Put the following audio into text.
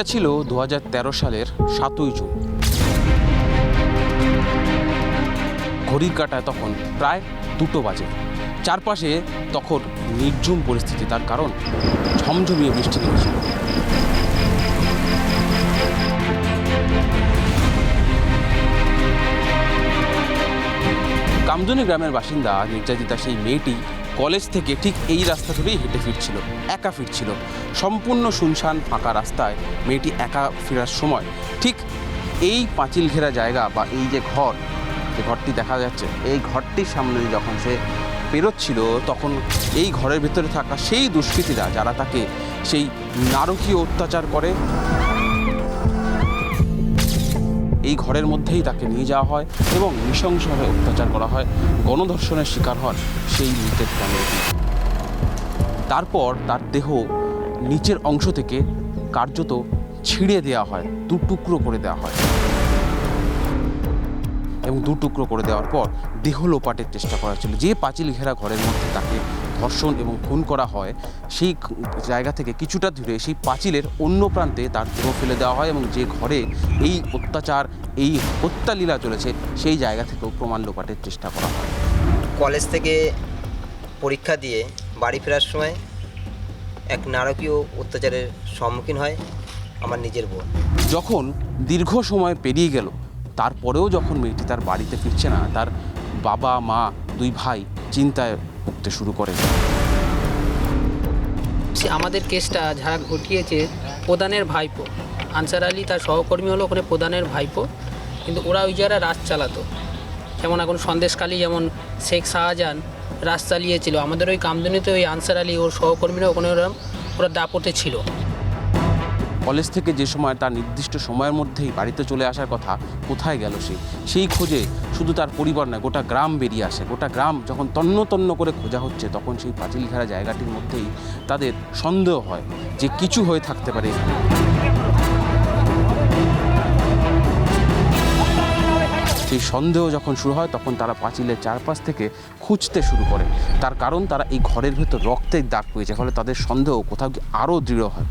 এটা ছিল 2013 সালের 7ই জুন। ঘড়ির কাঁটায় তখন প্রায় 2টো বাজে। চারপাশে তখন নির্ঝুম পরিস্থিতি, তার কারণ ঝমঝমিয়ে বৃষ্টি নেমেছিল। কামদুনি গ্রামের বাসিন্দা নির্যাতিতা সেই মেয়েটি কলেজ থেকে ঠিক এই রাস্তা ধরেই হেঁটে ফিরছিল, একা ফিরছিল। সম্পূর্ণ শুনশান ফাঁকা রাস্তায় মেয়েটি একা ফেরার সময় ঠিক এই পাঁচিল ঘেরা জায়গা বা এই যে ঘরটি দেখা যাচ্ছে, এই ঘরটির সামনে যখন সে পেরোচ্ছিল তখন এই ঘরের ভেতরে থাকা সেই দুষ্কৃতীরা যারা তাকে সেই নারকীয় অত্যাচার করে, এই ঘরের মধ্যেই তাকে নিয়ে যাওয়া হয় এবং নৃশংসভাবে অত্যাচার করা হয়, গণধর্ষণের শিকার হন সেই মৃতের ফ্যামিলিটি। তারপর তার দেহ নিচের অংশ থেকে কার্যত ছিঁড়ে দেওয়া হয়, 2 টুকরো করে দেওয়া হয় এবং 2 টুকরো করে দেওয়ার পর দেহ লোপাটের চেষ্টা করা হচ্ছিল। যে পাঁচিল ঘেরা ঘরের মধ্যে তাকে ধর্ষণ এবং খুন করা হয় সেই জায়গা থেকে কিছুটা দূরে সেই পাঁচিলের অন্য প্রান্তে তার দেহ ফেলে দেওয়া হয় এবং যে ঘরে এই অত্যাচার, এই হত্যালীলা চলেছে সেই জায়গা থেকেও প্রমাণ লোপাটের চেষ্টা করা হয়। কলেজ থেকে পরীক্ষা দিয়ে বাড়ি ফেরার সময় এক নারকীয় অত্যাচারের সম্মুখীন হয় আমার নিজের বোন। যখন দীর্ঘ সময় পেরিয়ে গেল তারপরেও যখন মেয়েটি তার বাড়িতে ফিরছে না, তার বাবা মা 2 ভাই চিন্তায় ভুগতে শুরু করে। আমাদের কেসটা যারা ঘটিয়েছে প্রধানের ভাইপো আনসার আলী, তার সহকর্মী হলো ওখানে প্রধানের ভাইপো, কিন্তু ওরা ওই যারা রাজ চালাতো। যেমন এখন সন্দেশখালী যেমন শেখ শাহজাহান রাজ চালিয়েছিল, আমাদের ওই কামদুনিতে ওই আনসার আলী ওর সহকর্মীরা ওখানে ওরা দাপটে ছিল। কলেজ থেকে যে সময় তার নির্দিষ্ট সময়ের মধ্যেই বাড়িতে চলে আসার কথা, কোথায় গেল সেই খোঁজে শুধু তার পরিবার নয় গোটা গ্রাম বেরিয়ে আসে। গোটা গ্রাম যখন তন্ন তন্ন করে খোঁজা হচ্ছে তখন সেই পাঁচিল ঘেরা জায়গাটির মধ্যেই তাদের সন্দেহ হয় যে কিছু হয়ে থাকতে পারে। সেই সন্দেহ যখন শুরু হয় তখন তারা পাঁচিলের চারপাশ থেকে খুঁজতে শুরু করে। তার কারণ তারা এই ঘরের ভেতর রক্তের দাগ পেয়েছে, ফলে তাদের সন্দেহ কোথাও আরও দৃঢ় হয়।